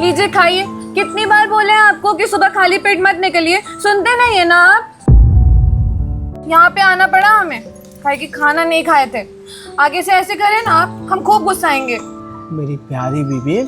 लीजिए खाइए। कितनी बार बोले हैं आपको कि सुबह खाली पेट मत निकलिए, सुनते नहीं है ना आप। यहाँ पे आना पड़ा हमें, खाए कि खाना नहीं खाए थे। आगे से ऐसे करें ना आप, हम खूब गुस्साएंगे। मेरी प्यारी बीबी,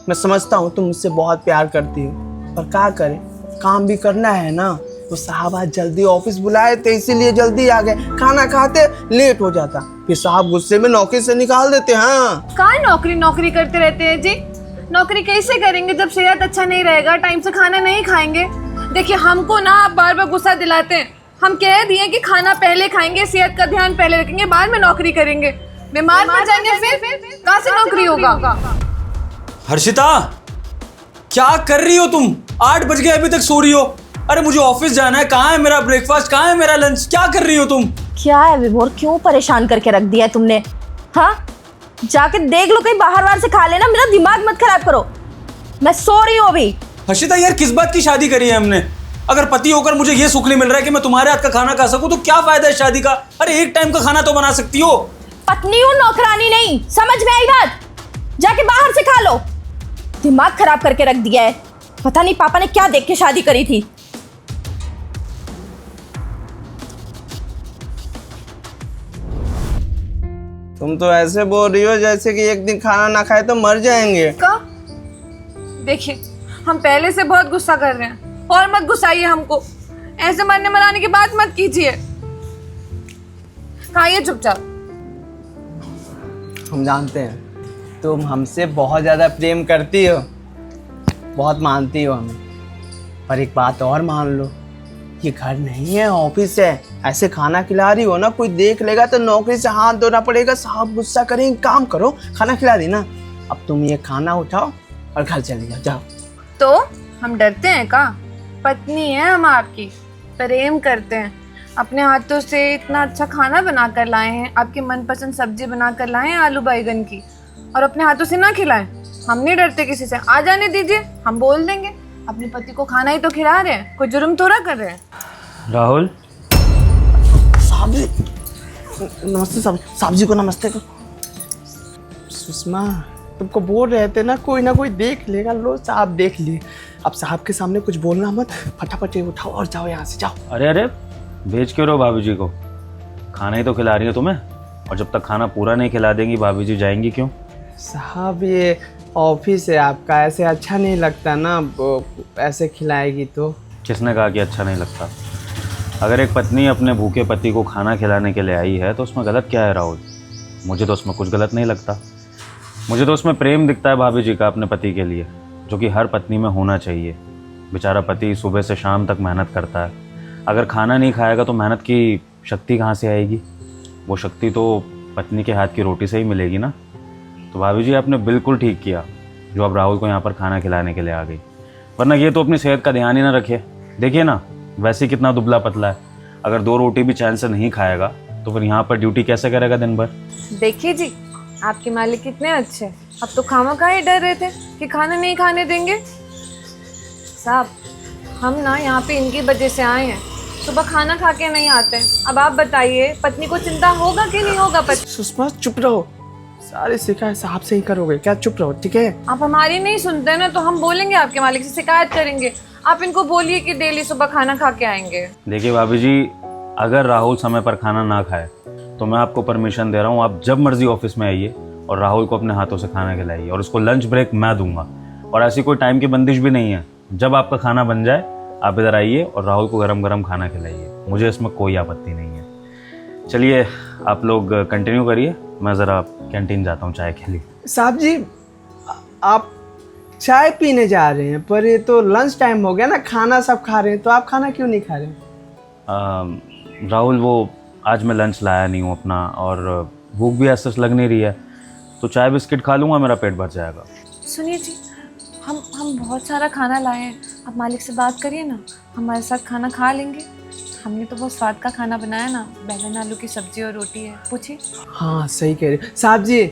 मैं समझता हूँ तुम मुझसे बहुत प्यार करती हो, पर क्या करें, काम भी करना है ना। तो साहब आज जल्दी ऑफिस बुलाए थे, इसीलिए जल्दी आ गए। खाना खाते लेट हो जाता, फिर साहब गुस्से में नौकरी से निकाल देते। हाँ, कहाँ नौकरी करते रहते हैं जी। नौकरी कैसे करेंगे जब सेहत अच्छा नहीं रहेगा, टाइम से खाना नहीं खाएंगे। देखिए हमको ना आप बार बार गुस्सा दिलाते हैं। हम कह दिए कि खाना पहले खाएंगे, सेहत का ध्यान पहले रखेंगे, बाद में नौकरी करेंगे। बीमार पड़ जाएंगे फिर कहाँ से नौकरी होगा। हर्षिता, क्या कर रही हो तुम? 8 बज गए, अभी तक सो रही हो। अरे मुझे ऑफिस जाना है। कहाँ है मेरा ब्रेकफास्ट, कहाँ है मेरा लंच? क्या कर रही हो तुम? क्या है विभोर, क्यों परेशान करके रख दिया है तुमने? हाँ, जाके देख लो, कहीं बाहर बाहर से खा लेना। मेरा दिमाग मत खराब करो, मैं सो रही हूँ अभी। हर्षिता यार, किस बात की शादी करी है हमने? अगर पति होकर मुझे ये सुख नहीं मिल रहा है कि मैं तुम्हारे हाथ का खाना खा सकूं, तो क्या फायदा है शादी का? अरे एक टाइम का खाना तो बना सकती हो। पत्नी हूँ, नौकरानी नहीं। समझ में आई बात? जाके बाहर से खा लो। दिमाग खराब करके रख दिया है। पता नहीं पापा ने क्या देख के शादी करी थी। तुम तो ऐसे बोल रही हो जैसे कि एक दिन खाना ना खाए तो मर जाएंगे। का देखिए, हम पहले से बहुत गुस्सा कर रहे हैं, और मत गुस्साइए हमको। ऐसे मरने मराने की बात मत कीजिए। खाइए चुपचाप। हम जानते हैं तुम हमसे बहुत ज़्यादा प्रेम करती हो, बहुत मानती हो हमें, पर एक बात और मान लो, ये घर नहीं है, ऑफिस है। ऐसे खाना खिला रही हो ना, कोई देख लेगा तो नौकरी से हाथ धोना पड़ेगा, साहब गुस्सा करेंगे। काम करो, खाना खिला दी ना, अब तुम ये खाना उठाओ और घर चले जाओ। जाओ। तो हम डरते हैं का? पत्नी है हम आपकी, प्रेम करते हैं। अपने हाथों से इतना अच्छा खाना बना कर लाए हैं, आपकी मनपसंद सब्जी बना कर लाए हैं आलू बैगन की, और अपने हाथों से ना खिलाएं। हम नहीं डरते किसी से। आ जाने दीजिए, हम बोल देंगे। अपने पति को खाना ही तो खिला रहे हैं, कोई जुर्म थोड़ा कर रहे हैं। राहुल, साहब जी नमस्ते। साहब जी को नमस्ते। सुषमा, तुमको बोल रहे थे ना कोई देख लेगा। लो साहब देख लिए। अब साहब के सामने कुछ बोलना मत, फटाफट उठाओ और जाओ यहाँ से, जाओ। अरे भेज क्यों रहो भाभी जी को? खाना ही तो खिला रही हो तुम्हें, और जब तक खाना पूरा नहीं खिला देंगी भाभी जी जाएंगी क्यों? साहब ये ऑफिस है आपका, ऐसे अच्छा नहीं लगता ना, ऐसे खिलाएगी तो। किसने कहा कि अच्छा नहीं लगता? अगर एक पत्नी अपने भूखे पति को खाना खिलाने के लिए आई है तो उसमें गलत क्या है राहुल? मुझे तो उसमें कुछ गलत नहीं लगता। मुझे तो उसमें प्रेम दिखता है भाभी जी का अपने पति के लिए, जो कि हर पत्नी में होना चाहिए। बेचारा पति सुबह से शाम तक मेहनत करता है, अगर खाना नहीं खाएगा तो मेहनत की शक्ति कहाँ से आएगी? वो शक्ति तो पत्नी के हाथ की रोटी से ही मिलेगी ना। तो भाभी जी आपने बिल्कुल ठीक किया जो अब राहुल को यहाँ पर खाना खिलाने के लिए आ गई, वरना ये तो अपनी सेहत का ध्यान ही ना रखे। देखिए ना, वैसे ही कितना दुबला पतला है। अगर 2 रोटी भी चैन से नहीं खाएगा तो फिर यहाँ पर ड्यूटी कैसे करेगा दिन भर? देखिए जी, आपके मालिक कितने अच्छे। अब तो खामखा ही डर रहे थे कि खाना नहीं खाने देंगे। साहब, हम ना यहाँ पे इनकी वजह से आए हैं, सुबह खाना खा के नहीं आते हैं। अब आप बताइए, पत्नी को चिंता होगा कि नहीं होगा? सुषमा चुप रहो, सारी शिकायत साहब से ही करोगे क्या? चुप रहो, ठीक है? आप हमारी नहीं सुनते ना, तो हम बोलेंगे, आपके मालिक से शिकायत करेंगे। आप इनको बोलिए कि डेली सुबह खाना खा के आएंगे। देखिए भाभी जी, अगर राहुल समय पर खाना ना खाए तो मैं आपको परमिशन दे रहा हूँ, आप जब मर्जी ऑफिस में आइए और राहुल को अपने हाथों से खाना खिलाइए, और उसको लंच ब्रेक मैं दूंगा। और ऐसी कोई टाइम की बंदिश भी नहीं है। जब आपका खाना बन जाए आप इधर आइए और राहुल को गरम गरम खाना खिलाइए, मुझे इसमें कोई आपत्ति नहीं है। चलिए आप लोग कंटिन्यू करिए, मैं ज़रा कैंटीन जाता हूँ चाय के लिए। साहब जी आप चाय पीने जा रहे हैं, पर ये तो लंच टाइम हो गया ना, खाना सब खा रहे हैं, तो आप खाना क्यों नहीं खा रहे हैं? राहुल, वो आज मैं लंच लाया नहीं हूँ अपना, और भूख भी ऐसा लग नहीं रही है, तो चाय बिस्किट खा लूँगा, मेरा पेट भर जाएगा। सुनिए जी, हम बहुत सारा खाना लाए हैं, आप मालिक से बात करिए ना, हमारे साथ खाना खा लेंगे। हमने तो बहुत स्वाद का खाना बनाया ना, बैंगन आलू की सब्जी और रोटी है। पूछिए। हाँ सही कह रहे साहब जी,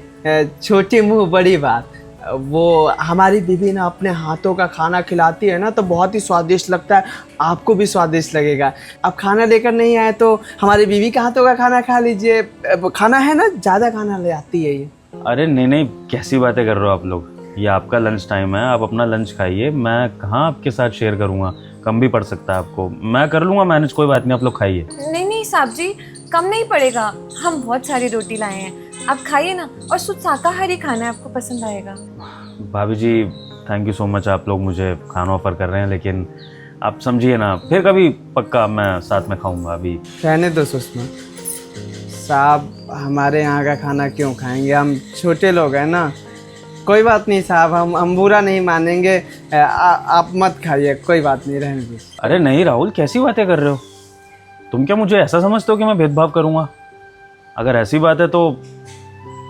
छोटी मुंह बड़ी बात। वो हमारी बीवी ना अपने हाथों का खाना खिलाती है ना, तो बहुत ही स्वादिष्ट लगता है, आपको भी स्वादिष्ट लगेगा। आप खाना लेकर नहीं आए तो हमारी बीवी के हाथों का खाना खा लीजिए। खाना है ना, ज़्यादा खाना ले आती है ये। अरे नहीं, कैसी बातें कर रहे हो आप लोग? ये आपका लंच टाइम है, आप अपना लंच खाइए। मैं कहाँ आपके साथ शेयर करूँगा, कम भी पड़ सकता है आपको। मैं कर लूँगा मैनेज, कोई बात नहीं, आप लोग खाइए। नहीं नहीं साहब जी, कम नहीं पड़ेगा। हम बहुत सारी रोटी लाए हैं, आप खाइए ना। और शुद्ध शाकाहारी खाना है, आपको पसंद आएगा। भाभी जी थैंक यू सो मच, आप लोग मुझे खाना ऑफर कर रहे हैं, लेकिन आप समझिए ना, फिर कभी पक्का मैं साथ में खाऊंगा। अभी कहने दो सुषमा साहब, हमारे यहाँ का खाना क्यों खाएंगे, हम छोटे लोग हैं ना। कोई बात नहीं साहब, हम बुरा नहीं मानेंगे। आप मत खाइए, कोई बात नहीं, रहने दो। अरे नहीं राहुल, कैसी बातें कर रहे हो तुम? क्या मुझे ऐसा समझते हो कि मैं भेदभाव करूँगा? अगर ऐसी बात है तो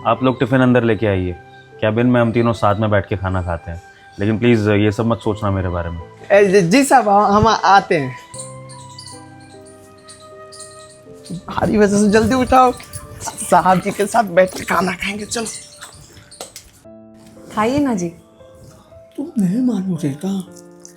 आप लोग टिफ़िन अंदर लेके आइए, कैबिन में हम तीनों साथ में बैठ के खाना खाते हैं। लेकिन प्लीज़ ये सब मत सोचना मेरे बारे में। जी साहब, हम आते हैं। भारी वजह से जल्दी उठाओ, साहब जी के साथ बैठ के खाना खाएंगे। चलो खाइए ना जी। तुम नहीं मानो रेखा,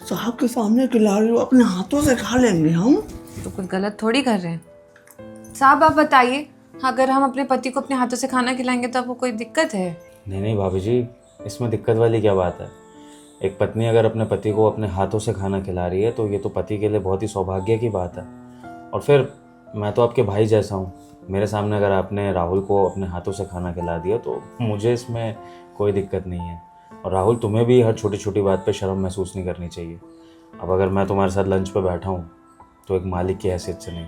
साहब के सामने खिला रही हो, अपने हाथों से खा लेंगे हम। तो कुछ गलत थोड़ी कर रहे हैं। साहब आप बताइए, अगर हम अपने पति को अपने हाथों से खाना खिलाएंगे तो आपको कोई दिक्कत है? नहीं नहीं भाभी जी, इसमें दिक्कत वाली क्या बात है। एक पत्नी अगर अपने पति को अपने हाथों से खाना खिला रही है तो ये तो पति के लिए बहुत ही सौभाग्य की बात है। और फिर मैं तो आपके भाई जैसा हूँ, मेरे सामने अगर आपने राहुल को अपने हाथों से खाना खिला दिया तो मुझे इसमें कोई दिक्कत नहीं है। और राहुल, तुम्हें भी हर छोटी छोटी बात पे शर्म महसूस नहीं करनी चाहिए। अब अगर मैं तुम्हारे साथ लंच पे बैठा हूँ तो एक मालिक की हैसियत से नहीं,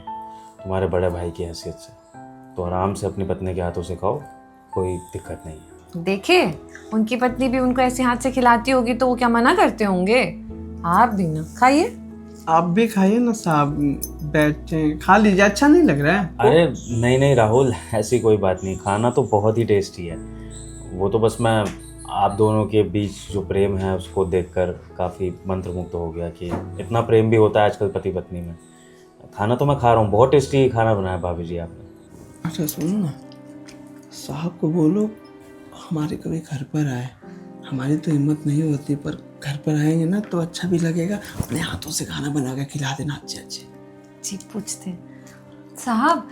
तुम्हारे बड़े भाई की हैसियत से। तो आराम से अपनी पत्नी के हाथों से खाओ, कोई दिक्कत नहीं है। देखिए, उनकी पत्नी भी उनको ऐसे हाथ से खिलाती होगी तो वो क्या मना करते होंगे? आप भी ना खाइए। आप भी खाइए ना साहब, बैठे खा लीजिए, अच्छा नहीं लग रहा है? अरे नहीं नहीं राहुल, ऐसी कोई बात नहीं, खाना तो बहुत ही टेस्टी है। वो तो बस मैं आप दोनों के बीच जो प्रेम है उसको देखकर काफ़ी मंत्रमुग्ध हो गया कि इतना प्रेम भी होता है आजकल पति पत्नी में। खाना तो मैं खा रहा हूँ, बहुत टेस्टी खाना बनाया भाभी जी आपने। अच्छा सुनो ना, साहब को बोलो हमारे कभी घर पर आए। हमारी तो हिम्मत नहीं होती, पर घर पर आएंगे ना तो अच्छा भी लगेगा। अपने हाथों से खाना बना कर खिला देना अच्छे अच्छे। जी पूछते साहब,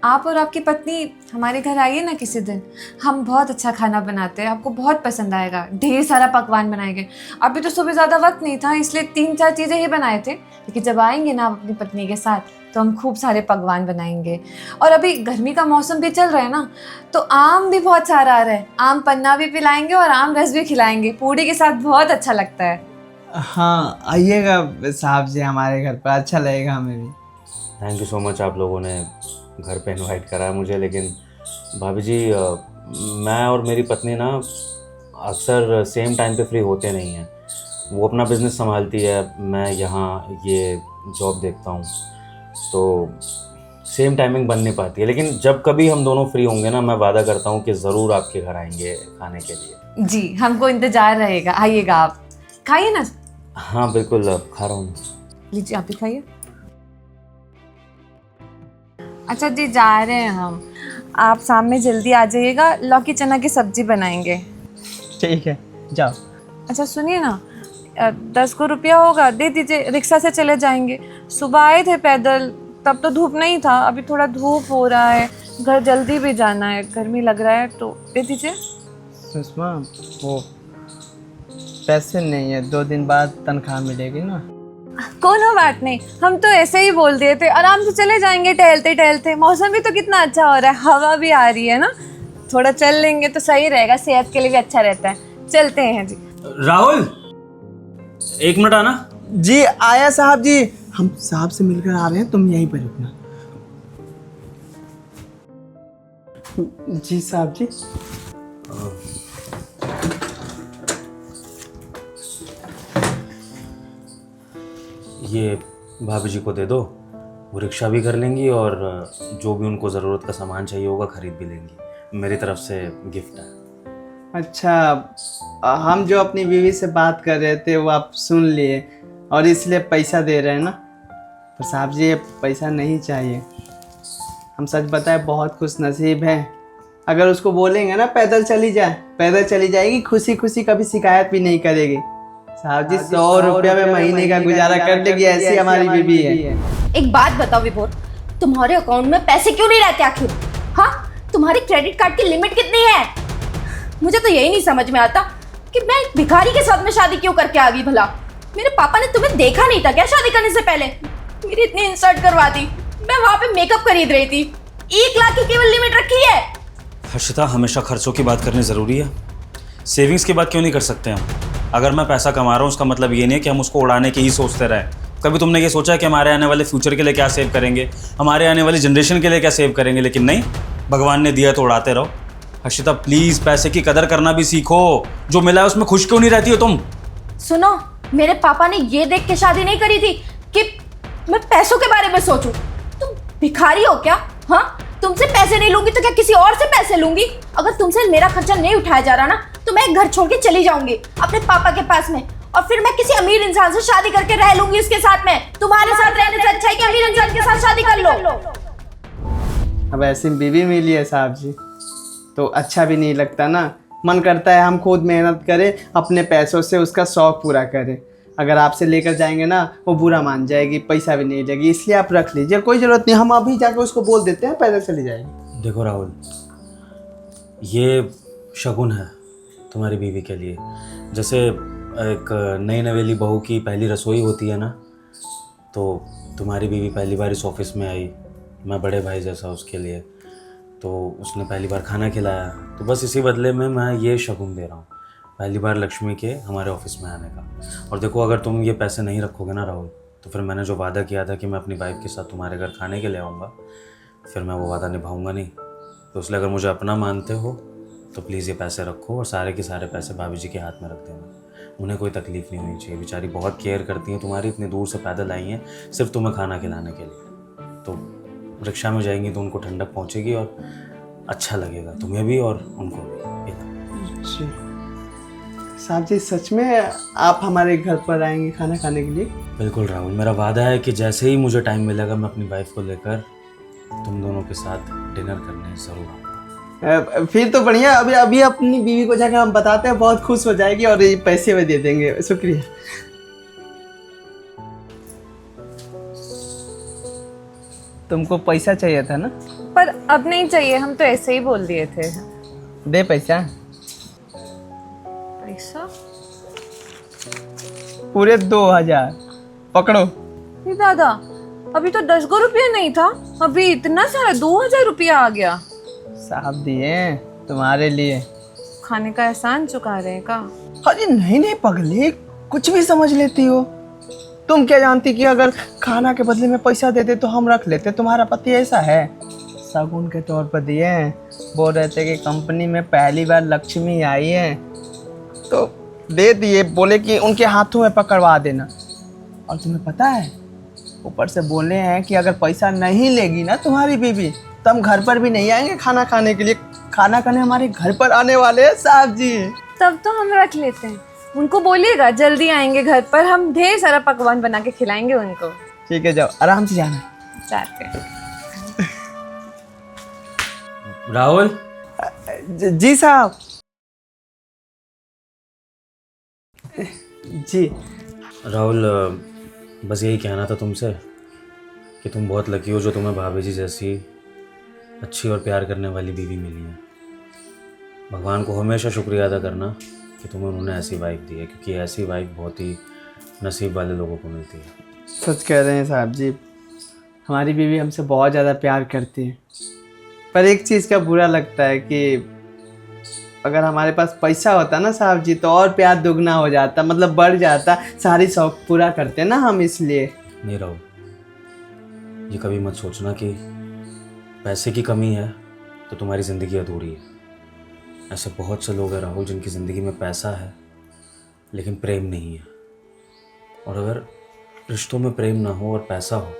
आप और आपकी पत्नी हमारे घर आइए ना किसी दिन। हम बहुत अच्छा खाना बनाते हैं, आपको बहुत पसंद आएगा। ढेर सारा पकवान बनाएंगे। अभी तो सुबह ज़्यादा वक्त नहीं था इसलिए 3-4 चीज़ें ही बनाए थे, लेकिन जब आएंगे ना आप अपनी पत्नी के साथ तो हम खूब सारे पकवान बनाएंगे। और अभी गर्मी का मौसम भी चल रहा है ना, तो आम भी बहुत सारा आ रहा है। आम पन्ना भी पिलाएंगे और आम रस भी खिलाएंगे, पूड़ी के साथ बहुत अच्छा लगता है। हाँ आइएगा साहब जी हमारे घर पर, अच्छा लगेगा हमें भी। थैंक यू सो मच, आप लोगों ने घर पे इनवाइट करा है मुझे। लेकिन भाभी जी मैं और मेरी पत्नी ना अक्सर सेम टाइम पे फ्री होते नहीं हैं। वो अपना बिज़नेस संभालती है, मैं यहाँ ये जॉब देखता हूँ, तो सेम टाइमिंग बन नहीं पाती है। लेकिन जब कभी हम दोनों फ्री होंगे ना, मैं वादा करता हूँ कि ज़रूर आपके घर आएंगे खाने के लिए। जी हमको इंतज़ार रहेगा, आइएगा आप। खाइए ना। हाँ बिल्कुल, खा रहा हूँ। लीजिए आप भी खाइए। अच्छा जी, जा रहे हैं हम। आप शाम में जल्दी आ जाइएगा, लौकी चना की सब्जी बनाएंगे। ठीक है जाओ। अच्छा सुनिए ना, 10 को रुपया होगा, दे दीजिए, रिक्शा से चले जाएंगे। सुबह आए थे पैदल, तब तो धूप नहीं था, अभी थोड़ा धूप हो रहा है, घर जल्दी भी जाना है, गर्मी लग रहा है, तो दे दीजिए। सुषमा वो पैसे नहीं है, 2 दिन बाद तनख्वाह मिलेगी ना। कोनो बात नहीं, हम तो ऐसे ही बोल दिए थे, आराम से चले जाएंगे टहलते टहलते। मौसम भी तो कितना अच्छा हो रहा है, हवा भी आ रही है ना, थोड़ा चल लेंगे तो सही रहेगा, सेहत के लिए भी अच्छा रहता है। चलते हैं जी। राहुल 1 मिनट आना। जी आया साहब जी, हम साहब से मिलकर आ रहे हैं, तुम यहीं पर रुकना। जी साहब जी। ये भाभी जी को दे दो, वो रिक्शा भी कर लेंगी और जो भी उनको ज़रूरत का सामान चाहिए होगा खरीद भी लेंगी। मेरी तरफ से गिफ्ट है। अच्छा, हम जो अपनी बीवी से बात कर रहे थे वो आप सुन लिए और इसलिए पैसा दे रहे हैं ना। पर साहब जी ये पैसा नहीं चाहिए। हम सच बताए बहुत खुश नसीब हैं। अगर उसको बोलेंगे ना पैदल चली जाए, पैदल चली जाएगी, खुशी खुशी, कभी शिकायत भी नहीं करेगी। साहब जी 100 रुपया में महीने का गुजारा कर लेगी, ऐसी हमारी बीवी है। एक बात बताओ विभोर, तुम्हारे अकाउंट में पैसे क्यों नहीं रहते आखिर? हाँ, तुम्हारी क्रेडिट कार्ड की लिमिट कितनी है? मुझे तो यही नहीं समझ में आता कि मैं एक भिखारी के साथ में शादी क्यों करके आ गई भला? मेरे पापा ने तुम्हें देखा नहीं था क्या शादी करने से पहले? मेरी इतनी इंसल्ट करवा दी। मैं वहां पे मेकअप खरीद रही थी, 1 लाख की केवल लिमिट रखी है। हर्षिता, हमेशा खर्चों की बात करनी ज़रूरी है? सेविंग्स की बात क्यों नहीं कर सकते हम? अगर मैं पैसा कमा रहा हूँ उसका मतलब ये नहीं है कि हम उसको उड़ाने की ही सोचते रहें। कभी तुमने ये सोचा है कि हमारे आने वाले फ्यूचर के लिए क्या सेव करेंगे, हमारे आने वाली जनरेशन के लिए क्या सेव करेंगे? लेकिन नहीं, भगवान ने दिया तो उड़ाते रहो। हर्षिता प्लीज़ पैसे की कदर करना भी सीखो। जो मिला है उसमें खुश क्यों नहीं रहती हो तुम? सुनो, मेरे पापा ने ये देख के शादी नहीं करी थी कि मैं पैसों के बारे में सोचूं। तुम भिखारी हो क्या? हाँ, तुमसे पैसे नहीं लूंगी तो क्या किसी और से पैसे लूंगी? अगर तुमसे मेरा खर्चा नहीं उठाया जा रहा ना तो मैं घर छोड़ के चली जाऊंगी अपने पापा के पास में, और फिर मैं किसी अमीर इंसान से शादी करके रह लूंगी उसके साथ में। तुम्हारे साथ रहने से अच्छा है कि अमीर इंसान के साथ शादी कर लो। अब ऐसी बीवी मिली है साहब जी तो अच्छा भी नहीं लगता ना। मन करता है हम खुद मेहनत करें, अपने पैसों से उसका शौक पूरा करें। अगर आपसे लेकर जाएंगे ना वो बुरा मान जाएगी, पैसा भी नहीं देगी, इसलिए आप रख लीजिए, कोई ज़रूरत नहीं। हम अभी जाकर उसको बोल देते हैं, पैदल चली जाएगी। देखो राहुल, ये शगुन है तुम्हारी बीवी के लिए। जैसे एक नई नवेली बहू की पहली रसोई होती है ना, तो तुम्हारी बीवी पहली बार इस ऑफिस में आई, मैं बड़े भाई जैसा उसके लिए, तो उसने पहली बार खाना खिलाया। तो बस इसी बदले में मैं ये शगुन दे रहा हूँ, पहली बार लक्ष्मी के हमारे ऑफिस में आने का। और देखो, अगर तुम ये पैसे नहीं रखोगे ना राहुल, तो फिर मैंने जो वादा किया था कि मैं अपनी वाइफ के साथ तुम्हारे घर खाने के लिए आऊँगा, फिर मैं वो वादा निभाऊंगा नहीं। तो इसलिए अगर मुझे अपना मानते हो तो प्लीज़ ये पैसे रखो, और सारे के सारे पैसे भाभी जी के हाथ में रख देना। उन्हें कोई तकलीफ़ नहीं होनी चाहिए, बेचारी बहुत केयर करती हैं तुम्हारी, इतनी दूर से पैदल आई हैं सिर्फ तुम्हें खाना खिलाने के लिए। तो रिक्शा में जाएंगी तो उनको ठंडक पहुँचेगी और अच्छा लगेगा तुम्हें भी और उनको भी। जी साहब जी, सच में आप हमारे घर पर आएंगे खाना खाने के लिए? बिल्कुल राहुल, मेरा वादा है कि जैसे ही मुझे टाइम मिलेगा मैं अपनी वाइफ को लेकर तुम दोनों के साथ डिनर करने ज़रूर आऊँगा। फिर तो बढ़िया। अभी अपनी बीवी को जाकर हम बताते हैं, बहुत खुश हो जाएगी और ये पैसे भी दे देंगे। शुक्रिया। तुमको पैसा चाहिए था ना? पर अब नहीं चाहिए, हम तो ऐसे ही बोल दिए थे। दे पैसा। पैसा पूरे 2000 पकड़ो। ये दादा, अभी तो 10 गो रुपया नहीं था, अभी इतना सारा 2000 रुपया आ गया। साहब दिए तुम्हारे लिए। खाने का एहसान चुका रहे का? अरे नहीं पगली, कुछ भी समझ लेती हो। तुम क्या जानती कि अगर खाना के बदले में पैसा देते तो हम रख लेते? तुम्हारा पति ऐसा है, शगुन के तौर पर दिए हैं। बोल रहे थे कि कंपनी में पहली बार लक्ष्मी आई है तो दे दिए, बोले कि उनके हाथों में पकड़वा देना। और तुम्हें पता है, ऊपर से बोले हैं कि अगर पैसा नहीं लेगी ना तुम्हारी बीवी तो हम घर पर भी नहीं आएंगे खाना खाने के लिए। खाना खाने हमारे घर पर आने वाले हैं साहब जी। तब तो हम रख लेते हैं। उनको बोलिएगा जल्दी आएंगे घर पर, हम ढेर सारा पकवान बना के खिलाएंगे उनको। ठीक है, जाओ आराम से जाना। जाते हैं। राहुल, जी साहब। जी राहुल, बस यही कहना था तुमसे कि तुम बहुत लकी हो जो तुम्हें भाभी जी जैसी अच्छी और प्यार करने वाली बीवी मिली है। भगवान को हमेशा शुक्रिया अदा करना कि तुम्हें उन्होंने ऐसी वाइफ दी है, क्योंकि ऐसी वाइफ बहुत ही नसीब वाले लोगों को मिलती है। सच कह रहे हैं साहब जी, हमारी बीवी हमसे बहुत ज़्यादा प्यार करती है। पर एक चीज़ का बुरा लगता है कि अगर हमारे पास पैसा होता ना साहब जी तो और प्यार दुगना हो जाता, मतलब बढ़ जाता। सारी शौक पूरा करते ना हम, इसलिए। नहीं राहुल, ये कभी मत सोचना कि पैसे की कमी है तो तुम्हारी ज़िंदगी अधूरी है। ऐसे बहुत से लोग हैं राहुल जिनकी ज़िंदगी में पैसा है लेकिन प्रेम नहीं है। और अगर रिश्तों में प्रेम ना हो और पैसा हो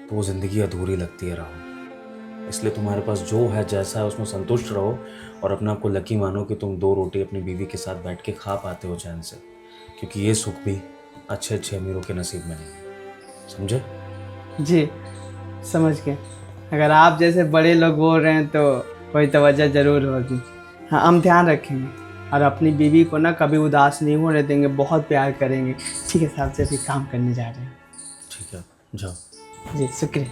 तो वो ज़िंदगी अधूरी लगती है राहुल। इसलिए तुम्हारे पास जो है, जैसा है, उसमें संतुष्ट रहो और अपने आप को लकी मानो कि तुम 2 रोटी अपनी बीवी के साथ बैठ के खा पाते हो चैन से, क्योंकि ये सुख भी अच्छे अच्छे अमीरों के नसीब में नहीं है। समझे? जी समझ गए। अगर आप जैसे बड़े लोग बोल रहे हैं तो कोई तो वजह ज़रूर होगी। हाँ, हम ध्यान रखेंगे और अपनी बीवी को ना कभी उदास नहीं होने देंगे, बहुत प्यार करेंगे। ठीक है साहब, से भी काम करने जा रहे हैं। ठीक है, जाओ। जी शुक्रिया।